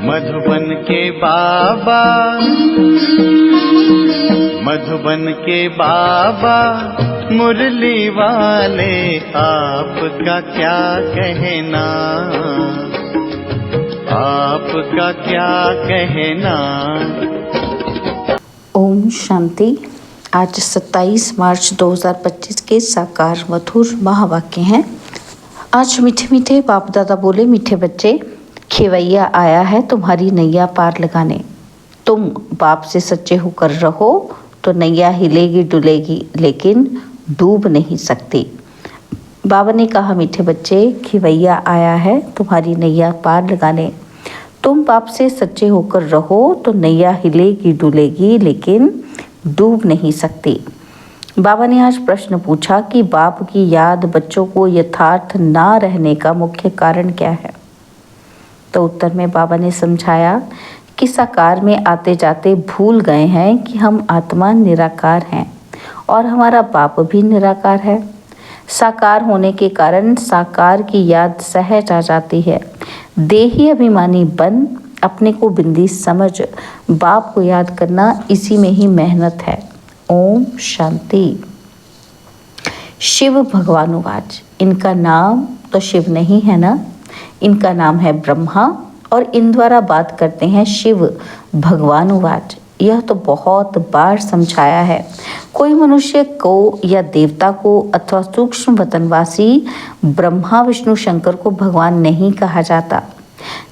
मधुबन के बाबा, मधुबन के बाबा मुरली वाले, आपका क्या कहना, आपका क्या कहना। ओम शांति। आज 27 मार्च 2025 के साकार मधुर महावाक्य हैं। आज मीठे मीठे बाप दादा बोले, मीठे बच्चे, खेवैया आया है तुम्हारी नैया पार लगाने। तुम बाप से सच्चे होकर रहो तो नैया हिलेगी डुलेगी, लेकिन डूब नहीं सकती। बाबा ने कहा, मीठे बच्चे, खेवैया आया है तुम्हारी नैया पार लगाने। तुम बाप से सच्चे होकर रहो तो नैया हिलेगी डुलेगी, लेकिन डूब नहीं सकती। बाबा ने आज प्रश्न पूछा कि बाप की याद बच्चों को यथार्थ ना रहने का मुख्य कारण क्या है। तो उत्तर में बाबा ने समझाया कि साकार में आते जाते भूल गए हैं कि हम आत्मा निराकार हैं और हमारा बाप भी निराकार है। साकार होने के कारण साकार की याद सहज आ जाती है। देही अभिमानी बन अपने को बिंदी समझ बाप को याद करना, इसी में ही मेहनत है। ओम शांति। शिव भगवानुवाच। इनका नाम तो शिव नहीं है ना, इनका नाम है ब्रह्मा और इन द्वारा बात करते हैं शिव भगवानुवाच। यह तो बहुत बार समझाया है। कोई मनुष्य को या देवता को अथवा सूक्ष्म वतनवासी ब्रह्मा विष्णु शंकर को भगवान नहीं कहा जाता।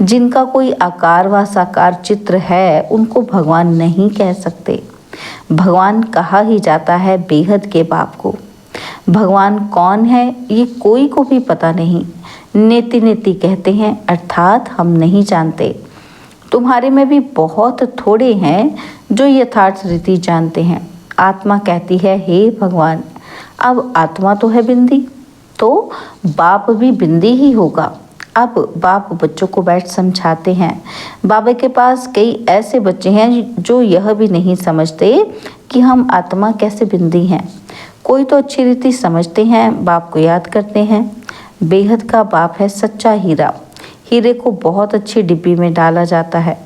जिनका कोई आकार व साकार चित्र है उनको भगवान नहीं कह सकते। भगवान कहा ही जाता है बेहद के बाप को। भगवान कौन है ये कोई को भी पता नहीं। नेति नेति कहते हैं, अर्थात हम नहीं जानते। तुम्हारे में भी बहुत थोड़े हैं जो यथार्थ रीति जानते हैं। आत्मा कहती है, हे भगवान, अब आत्मा तो है बिंदी, तो बाप भी बिंदी ही होगा। अब बाप बच्चों को बैठ समझाते हैं। बाबा के पास कई ऐसे बच्चे हैं जो यह भी नहीं समझते कि हम आत्मा कैसे बिंदी हैं। कोई तो अच्छी रीति समझते हैं, बाप को याद करते हैं। बेहद का बाप है सच्चा हीरा। हीरे को बहुत अच्छी डिब्बी में डाला जाता है।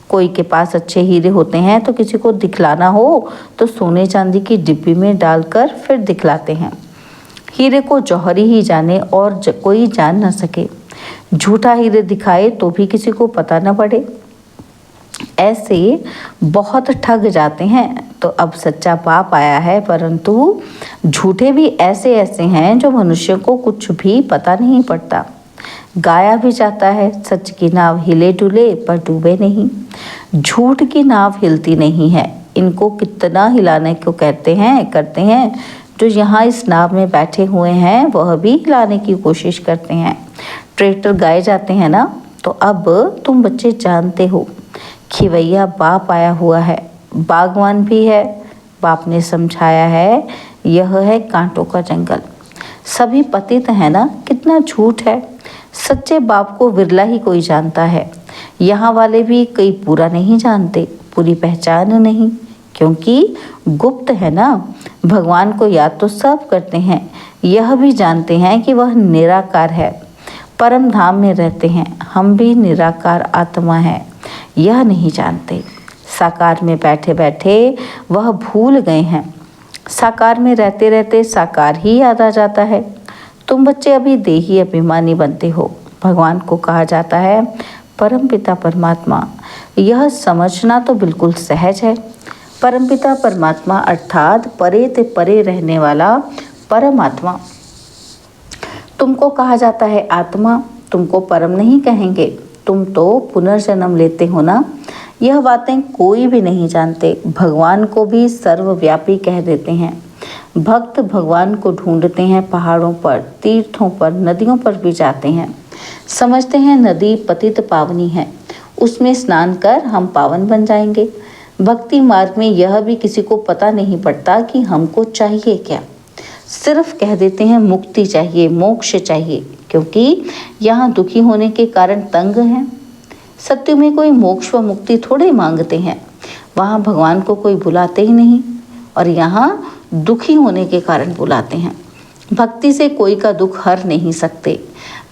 कोई के पास अच्छे हीरे होते हैं तो किसी को दिखलाना हो तो सोने चांदी की डिब्बी में डालकर फिर दिखलाते हैं। हीरे को जौहरी ही जाने और कोई जान न सके। झूठा हीरे दिखाए तो भी किसी को पता न पड़े। ऐसे बहुत ठग जाते हैं। तो अब सच्चा बाप आया है, परंतु झूठे भी ऐसे ऐसे हैं जो मनुष्य को कुछ भी पता नहीं पड़ता। गाया भी जाता है, सच की नाव हिले डुले पर डूबे नहीं। झूठ की नाव हिलती नहीं है। इनको कितना हिलाने को करते हैं जो यहाँ इस नाव में बैठे हुए हैं वह भी हिलाने की कोशिश करते हैं। ट्रैक्टर गाए जाते हैं ना। तो अब तुम बच्चे जानते हो, खिवैया बाप आया हुआ है, बागवान भी है। बाप ने समझाया है, यह है कांटों का जंगल। सभी पतित है ना, कितना झूठ है। सच्चे बाप को विरला ही कोई जानता है। यहाँ वाले भी कई पूरा नहीं जानते, पूरी पहचान नहीं, क्योंकि गुप्त है ना। भगवान को याद तो सब करते हैं, यह भी जानते हैं कि वह निराकार है, परम धाम में रहते हैं। हम भी निराकार आत्मा हैं, यह नहीं जानते। साकार में बैठे बैठे वह भूल गए हैं। साकार में रहते रहते साकार ही याद आ जाता है। तुम बच्चे अभी देही अभिमानी बनते हो। भगवान को कहा जाता है परमपिता परमात्मा। यह समझना तो बिल्कुल सहज है। परमपिता परमात्मा अर्थात परे ते परे रहने वाला परमात्मा। तुमको कहा जाता है आत्मा, तुमको परम नहीं कहेंगे। तुम तो पुनर्जन्म लेते हो ना। यह बातें कोई भी नहीं जानते। भगवान को भी सर्वव्यापी कह देते हैं। भक्त भगवान को ढूंढते हैं पहाड़ों पर, तीर्थों पर, नदियों पर भी जाते हैं। समझते हैं नदी पतित पावनी है, उसमें स्नान कर हम पावन बन जाएंगे। भक्ति मार्ग में यह भी किसी को पता नहीं पड़ता कि हमको चाहिए क्या। सिर्फ कह देते हैं मुक्ति चाहिए, मोक्ष चाहिए, क्योंकि यहाँ दुखी होने के कारण तंग हैं। सत्य में कोई मोक्ष व मुक्ति थोड़े मांगते हैं। वहाँ भगवान को कोई बुलाते ही नहीं और यहाँ दुखी होने के कारण बुलाते हैं। भक्ति से कोई का दुख हर नहीं सकते।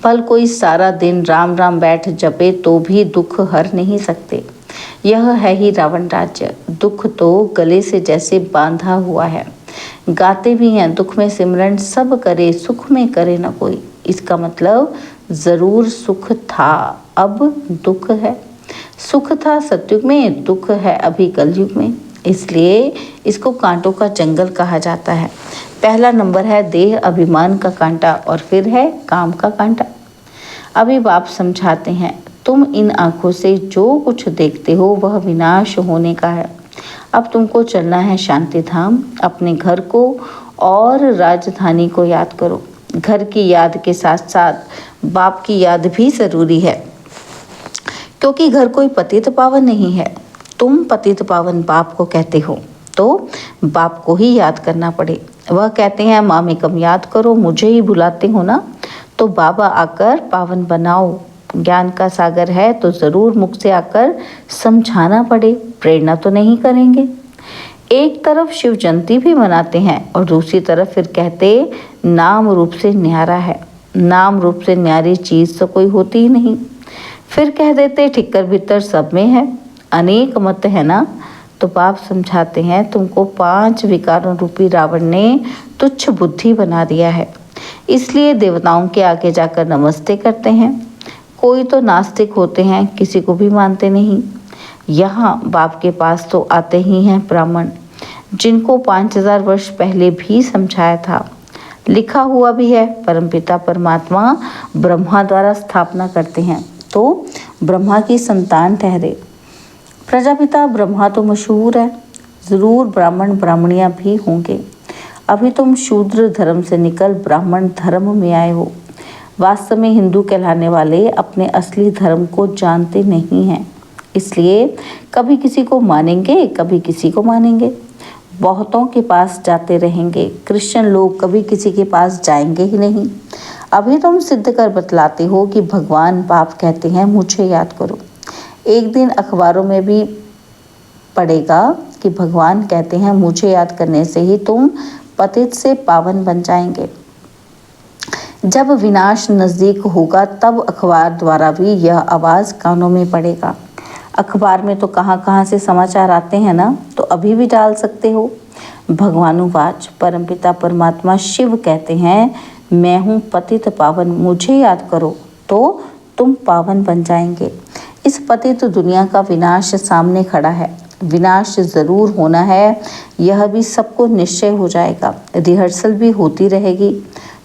भल कोई सारा दिन राम राम बैठ जपे तो भी दुख हर नहीं सकते। यह है ही रावण राज्य। दुख तो गले से जैसे बांधा हुआ है। गाते भी हैं दुख में सिमरन सब करे, सुख में करे न कोई। इसका मतलब जरूर सुख था, अब दुख है। सुख था सतयुग में, दुख है अभी कलयुग में। इसलिए इसको कांटों का जंगल कहा जाता है। पहला नंबर है देह अभिमान का कांटा और फिर है काम का कांटा। अभी बाप समझाते हैं, तुम इन आंखों से जो कुछ देखते हो वह विनाश होने का है। अब तुमको चलना है शांति धाम। अपने घर को और राजधानी को याद करो। घर की याद के साथ साथ बाप की याद भी जरूरी है, क्योंकि घर कोई पतित पावन नहीं है। तुम पतित पावन बाप को कहते हो तो बाप को ही याद करना पड़े। वह कहते हैं मामेकम याद करो, मुझे ही बुलाते हो ना, तो बाबा आकर पावन बनाओ। ज्ञान का सागर है तो ज़रूर मुख से आकर समझाना पड़े, प्रेरणा तो नहीं करेंगे। एक तरफ शिव जयंती भी मनाते हैं और दूसरी तरफ फिर कहते नाम रूप से न्यारा है। नाम रूप से न्यारी चीज़ तो कोई होती ही नहीं। फिर कह देते ठिक्कर भीतर सब में है। अनेक मत है ना। तो बाप समझाते हैं तुमको 5 विकारों रूपी रावण ने तुच्छ बुद्धि बना दिया है, इसलिए देवताओं के आगे जाकर नमस्ते करते हैं। कोई तो नास्तिक होते हैं, किसी को भी मानते नहीं। यहाँ बाप के पास तो आते ही हैं ब्राह्मण, जिनको 5000 वर्ष पहले भी समझाया था। लिखा हुआ भी है, परमपिता परमात्मा ब्रह्मा द्वारा स्थापना करते हैं तो ब्रह्मा की संतान ठहरे। प्रजापिता ब्रह्मा तो मशहूर है, ज़रूर ब्राह्मण ब्राह्मणियाँ भी होंगे। अभी तुम शूद्र धर्म से निकल ब्राह्मण धर्म में आए हो। वास्तव में हिंदू कहलाने वाले अपने असली धर्म को जानते नहीं हैं, इसलिए कभी किसी को मानेंगे, कभी किसी को मानेंगे। बहुतों के पास जाते रहेंगे। क्रिश्चियन लोग कभी किसी के पास जाएंगे ही नहीं। अभी तुम सिद्ध कर बतलाते हो कि भगवान बाप कहते हैं मुझे याद करो। एक दिन अखबारों में भी पढ़ेगा कि भगवान कहते हैं मुझे याद करने से ही तुम पतित से पावन बन जाएंगे। जब विनाश नज़दीक होगा तब अखबार द्वारा भी यह आवाज़ कानों में पड़ेगा। अखबार में तो कहाँ कहाँ से समाचार आते हैं ना, तो अभी भी डाल सकते हो। भगवानुवाच परमपिता परमात्मा शिव कहते हैं मैं हूँ पतित पावन, मुझे याद करो तो तुम पावन बन जाएंगे। इस पतित दुनिया का विनाश सामने खड़ा है। विनाश ज़रूर होना है, यह भी सबको निश्चय हो जाएगा। रिहर्सल भी होती रहेगी।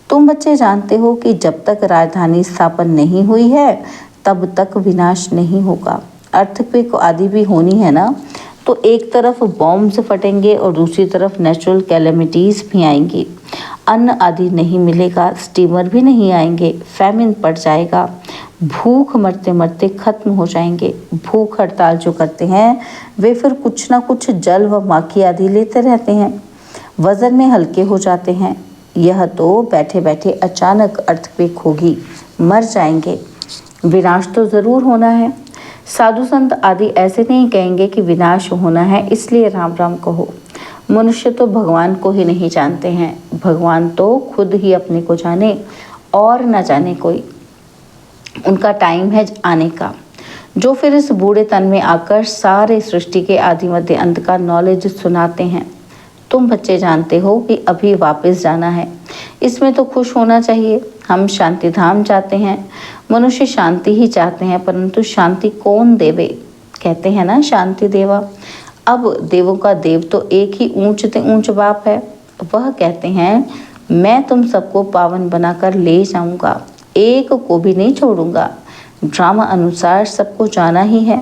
तुम बच्चे जानते हो कि जब तक राजधानी स्थापन नहीं हुई है तब तक विनाश नहीं होगा। अर्थक्वेक आदि भी होनी है ना, तो एक तरफ बॉम्ब्स फटेंगे और दूसरी तरफ नेचुरल कैलेमिटीज़ भी आएंगी। अन्न आदि नहीं मिलेगा, स्टीमर भी नहीं आएंगे, फैमिन पड़ जाएगा, भूख मरते मरते खत्म हो जाएंगे। भूख हड़ताल जो करते हैं वे फिर कुछ ना कुछ जल व माखी आदि लेते रहते हैं, वजन में हल्के हो जाते हैं। यह तो बैठे बैठे अचानक अर्थक्वेक होगी, मर जाएंगे। विनाश तो ज़रूर होना है। साधु संत आदि ऐसे नहीं कहेंगे कि विनाश होना है इसलिए राम राम कहो। मनुष्य तो भगवान को ही नहीं जानते हैं। भगवान तो खुद ही अपने को जाने और न जाने कोई। उनका टाइम है आने का, जो फिर इस बूढ़े तन में आकर सारे सृष्टि के आदि मध्य अंत का नॉलेज सुनाते हैं। तुम बच्चे जानते हो कि अभी वापस जाना है, इसमें तो खुश होना चाहिए। हम शांति धाम जाते हैं। मनुष्य शांति ही चाहते हैं, परंतु शांति कौन देवे? कहते हैं ना शांति देवा। अब देवों का देव तो एक ही ऊंच से ऊंच बाप है। वह कहते हैं मैं तुम सबको पावन बनाकर ले जाऊंगा, एक को भी नहीं छोड़ूंगा। ड्रामा अनुसार सबको जाना ही है।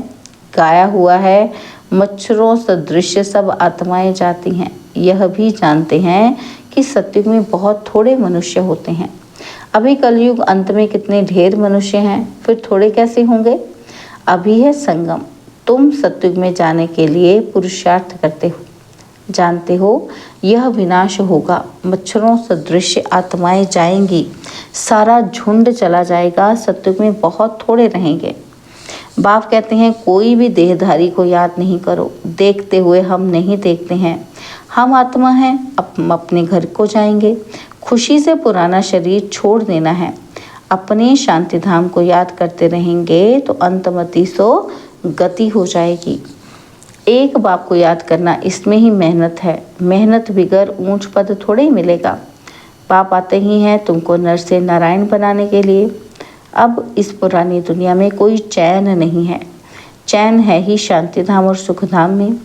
गाया हुआ है मच्छरों सदृश सब आत्माएं जाती हैं। यह भी जानते हैं कि सत्युग में बहुत थोड़े मनुष्य होते हैं। अभी कलयुग अंत में कितने ढेर मनुष्य हैं, फिर थोड़े कैसे होंगे? अभी है संगम। तुम सत्युग में जाने के लिए पुरुषार्थ करते हो। जानते हो यह विनाश होगा, मच्छरों सदृश आत्माएं जाएंगी, सारा झुंड चला जाएगा, सत्युग में बहुत थोड़े रहेंगे। बाप कहते हैं कोई भी देहधारी को याद नहीं करो। देखते हुए हम नहीं देखते हैं। हम आत्मा हैं, अपने घर को जाएंगे। खुशी से पुराना शरीर छोड़ देना है। अपने शांति धाम को याद करते रहेंगे तो अंतमति सो गति हो जाएगी। एक बाप को याद करना, इसमें ही मेहनत है। मेहनत बिगर ऊंच पद थोड़े ही मिलेगा। बाप आते ही हैं तुमको नर से नारायण बनाने के लिए। अब इस पुरानी दुनिया में कोई चैन नहीं है। चैन है ही शांति धाम और सुख धाम में।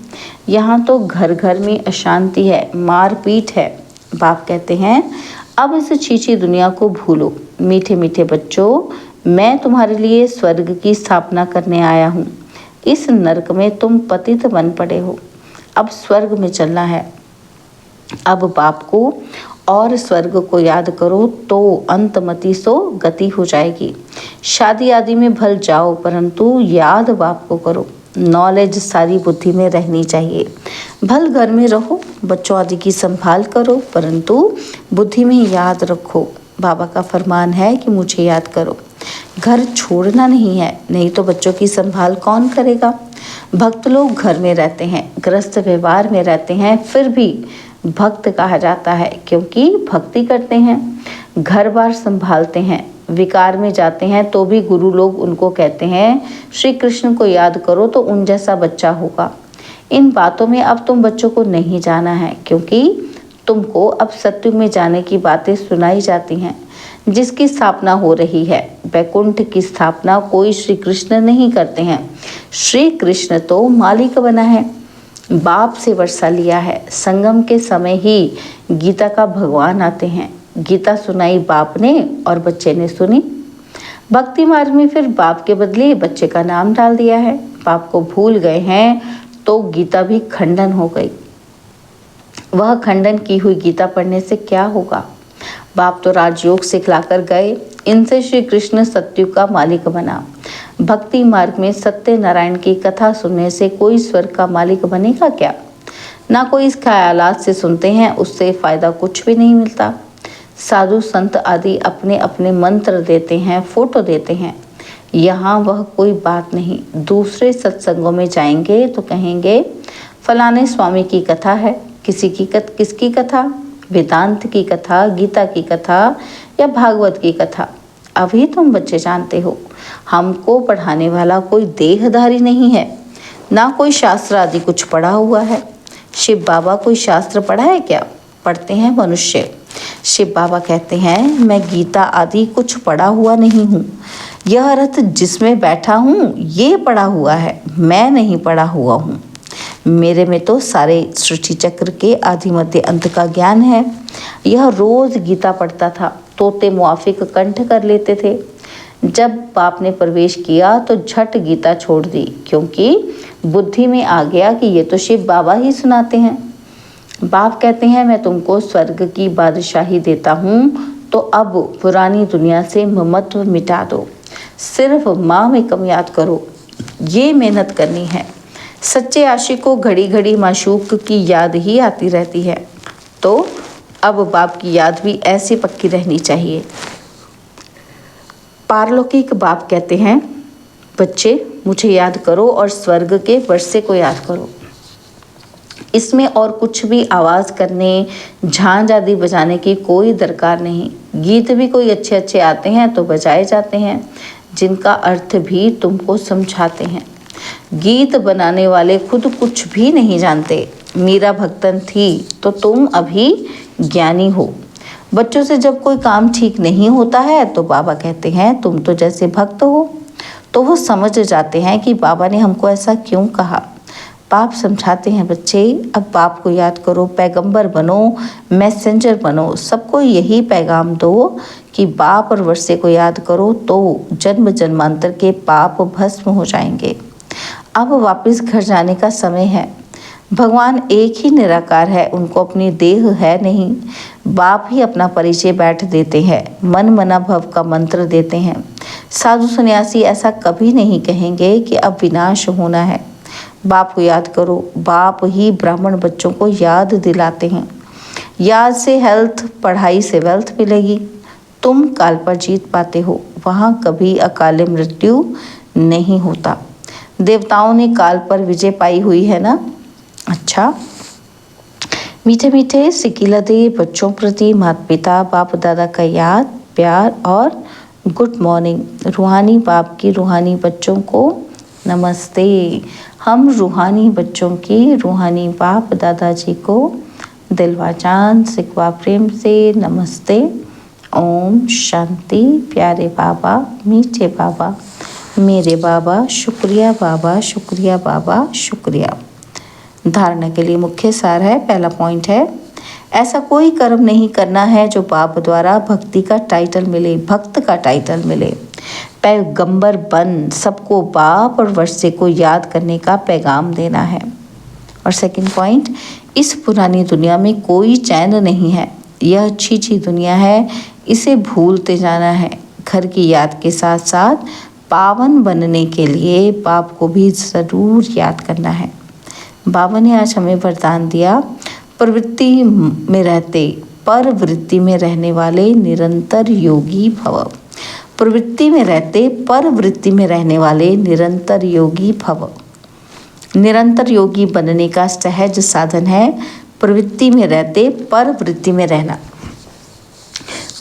यहाँ तो घर घर में अशांति है, मारपीट है। बाप कहते हैं अब इस छीछी दुनिया को भूलो। मीठे मीठे बच्चों, मैं तुम्हारे लिए स्वर्ग की स्थापना करने आया हूँ। इस नरक में तुम पतित बन पड़े हो, अब स्वर्ग में चलना है। अब बाप को और स्वर्ग को याद करो तो अंतमति सो गति हो जाएगी। शादी आदि में भल जाओ परंतु याद बाप को करो। नॉलेज सारी बुद्धि में रहनी चाहिए। भल घर में रहो, बच्चों आदि की संभाल करो परंतु बुद्धि में याद रखो। बाबा का फरमान है कि मुझे याद करो। घर छोड़ना नहीं है, नहीं तो बच्चों की संभाल कौन करेगा। भक्त लोग घर में रहते हैं, गृहस्थ व्यवहार में रहते हैं, फिर भी भक्त कहा जाता है क्योंकि भक्ति करते हैं, घर बार संभालते हैं। विकार में जाते हैं तो भी गुरु लोग उनको कहते हैं श्री कृष्ण को याद करो तो उन जैसा बच्चा होगा। इन बातों में अब तुम बच्चों को नहीं जाना है क्योंकि तुमको अब सत्युग में जाने की बातें सुनाई जाती हैं। जिसकी स्थापना हो रही है, वैकुंठ की स्थापना कोई श्री कृष्ण नहीं करते हैं। श्री कृष्ण तो मालिक बना है, बाप से वर्षा लिया है। संगम के समय ही गीता का भगवान आते हैं। गीता सुनाई बाप ने और बच्चे ने सुनी। भक्ति मार्ग में फिर बाप के बदले बच्चे का नाम डाल दिया है। बाप को भूल गए हैं तो गीता भी खंडन हो गई। वह खंडन की हुई गीता पढ़ने से क्या होगा। बाप तो राजयोग सिखलाकर गए, इनसे श्री कृष्ण सत्युग का मालिक बना। भक्ति मार्ग में सत्य नारायण की कथा सुनने से कोई स्वर्ग का मालिक बनेगा क्या। ना कोई इस ख्यालात से सुनते हैं, उससे फायदा कुछ भी नहीं मिलता। साधु संत आदि अपने अपने मंत्र देते हैं, फोटो देते हैं। यहाँ वह कोई बात नहीं। दूसरे सत्संगों में जाएंगे तो कहेंगे फलाने स्वामी की कथा है। किसकी कथा? वेदांत की कथा, गीता की कथा या भागवत की कथा। अभी तुम बच्चे जानते हो हमको पढ़ाने वाला कोई देहधारी नहीं है, ना कोई शास्त्र आदि कुछ पढ़ा हुआ है। शिव बाबा कोई शास्त्र पढ़ा है क्या? पढ़ते हैं मनुष्य। शिव बाबा कहते हैं मैं गीता आदि कुछ पढ़ा हुआ नहीं हूँ। यह रथ जिसमें बैठा हूँ ये पढ़ा हुआ है, मैं नहीं पढ़ा हुआ हूँ। मेरे में तो सारे सृष्टि चक्र के आदि मध्य अंत का ज्ञान है। यह रोज गीता पढ़ता था, तोते मुआफिक कंठ कर लेते थे। जब बाप ने प्रवेश किया तो झट गीता छोड़ दी क्योंकि बुद्धि में आ गया कि ये तो शिव बाबा ही सुनाते हैं। बाप कहते हैं मैं तुमको स्वर्ग की बादशाही देता हूँ तो अब पुरानी दुनिया से ममत्व मिटा दो। सिर्फ माँ में कम याद करो, ये मेहनत करनी है। सच्चे आशिक को घड़ी घड़ी माशूक की याद ही आती रहती है, तो अब बाप की याद भी ऐसी पक्की रहनी चाहिए। पारलौकिक बाप कहते हैं बच्चे मुझे याद करो और स्वर्ग के वर्षे को याद करो। इसमें और कुछ भी आवाज़ करने, झांझ आदि बजाने की कोई दरकार नहीं। गीत भी कोई अच्छे अच्छे आते हैं तो बजाए जाते हैं, जिनका अर्थ भी तुमको समझाते हैं। गीत बनाने वाले खुद कुछ भी नहीं जानते। मीरा भक्तन थी तो तुम अभी ज्ञानी हो। बच्चों से जब कोई काम ठीक नहीं होता है तो बाबा कहते हैं तुम तो जैसे भक्त हो, तो वो समझ जाते हैं कि बाबा ने हमको ऐसा क्यों कहा। बाप समझाते हैं बच्चे अब बाप को याद करो, पैगंबर बनो, मैसेंजर बनो, सबको यही पैगाम दो कि बाप और वर्षे को याद करो तो जन्म जन्मांतर के पाप भस्म हो जाएंगे। अब वापस घर जाने का समय है। भगवान एक ही निराकार है, उनको अपनी देह है नहीं। बाप ही अपना परिचय बैठ देते हैं, मन मना भव का मंत्र देते हैं। साधु सन्यासी ऐसा कभी नहीं कहेंगे कि अब विनाश होना है। बाप को याद करो। बाप ही ब्राह्मण बच्चों को याद दिलाते हैं। याद से हेल्थ, पढ़ाई से वेल्थ मिलेगी। तुम काल पर जीत पाते हो, वहाँ कभी अकाले मृत्यु नहीं होता। देवताओं ने काल पर विजय पाई हुई है ना। अच्छा, मीठे मीठे सिकिलदे बच्चों प्रति माता पिता बाप दादा का याद, प्यार और गुड मॉर्निंग। रूहानी बाप की रूहानी बच्चों को नमस्ते। हम रूहानी बच्चों की रूहानी बाप दादाजी को दिलवा जान सिकवा प्रेम से नमस्ते। ओम शांति। प्यारे बाबा, मीठे बाबा, मेरे बाबा, शुक्रिया बाबा, शुक्रिया बाबा, शुक्रिया। धारणा के लिए मुख्य सार है। पहला पॉइंट है, ऐसा कोई कर्म नहीं करना है जो बाप द्वारा भक्ति का टाइटल मिले, भक्त का टाइटल मिले। पैगंबर बन सबको बाप और वर्षे को याद करने का पैगाम देना है। और सेकंड पॉइंट, इस पुरानी दुनिया में कोई चैन नहीं है। यह अच्छी दुनिया है, इसे भूलते जाना है। घर की याद के साथ साथ पावन बनने के लिए बाप को भी ज़रूर याद करना है। बाबा ने आज हमें वरदान दिया, प्रवृत्ति में रहते पर वृत्ति में रहने वाले निरंतर योगी भव। प्रवृत्ति में रहते पर वृत्ति में रहने वाले निरंतर योगी भव। निरंतर योगी बनने का सहज साधन है प्रवृत्ति में रहते पर वृत्ति में रहना।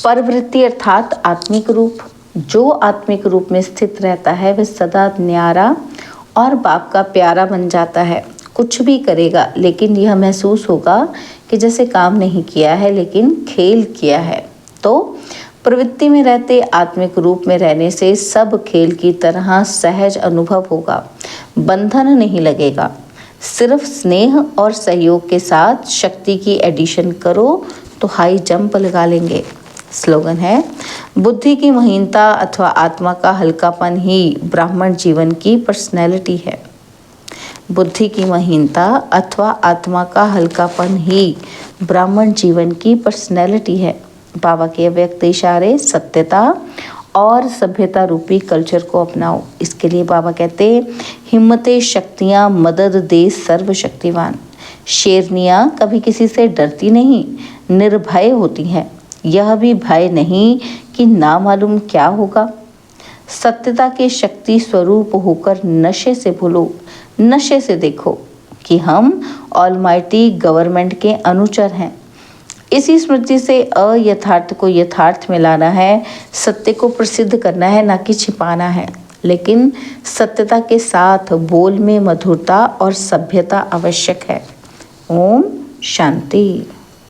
परवृत्ति अर्थात आत्मिक रूप। जो आत्मिक रूप में स्थित रहता है वह सदा न्यारा और बाप का प्यारा बन जाता है। कुछ भी करेगा लेकिन यह महसूस होगा कि जैसे काम नहीं किया है लेकिन खेल किया है। तो प्रवृत्ति में रहते आत्मिक रूप में रहने से सब खेल की तरह सहज अनुभव होगा, बंधन नहीं लगेगा। सिर्फ स्नेह और सहयोग के साथ शक्ति की एडिशन करो तो हाई जंप लगा लेंगे। स्लोगन है, बुद्धि की महीनता अथवा आत्मा का हल्कापन ही ब्राह्मण जीवन की पर्सनैलिटी है। बुद्धि की महीनता अथवा आत्मा का हल्कापन ही ब्राह्मण जीवन की पर्सनैलिटी है। बाबा के व्यक्त इशारे सत्यता और सभ्यता रूपी कल्चर को अपनाओ। इसके लिए बाबा कहते, हिम्मतें शक्तियाँ मदद दे सर्वशक्तिवान। शेरनियाँ कभी किसी से डरती नहीं, निर्भय होती हैं। यह भी भय नहीं कि ना मालूम क्या होगा। सत्यता के शक्ति स्वरूप होकर नशे से भूलो, नशे से देखो कि हम ऑलमाइटी गवर्नमेंट के अनुचर हैं। इसी स्मृति से अयथार्थ को यथार्थ में लाना है, सत्य को प्रसिद्ध करना है, ना कि छिपाना है। लेकिन सत्यता के साथ बोल में मधुरता और सभ्यता आवश्यक है। ओम शांति।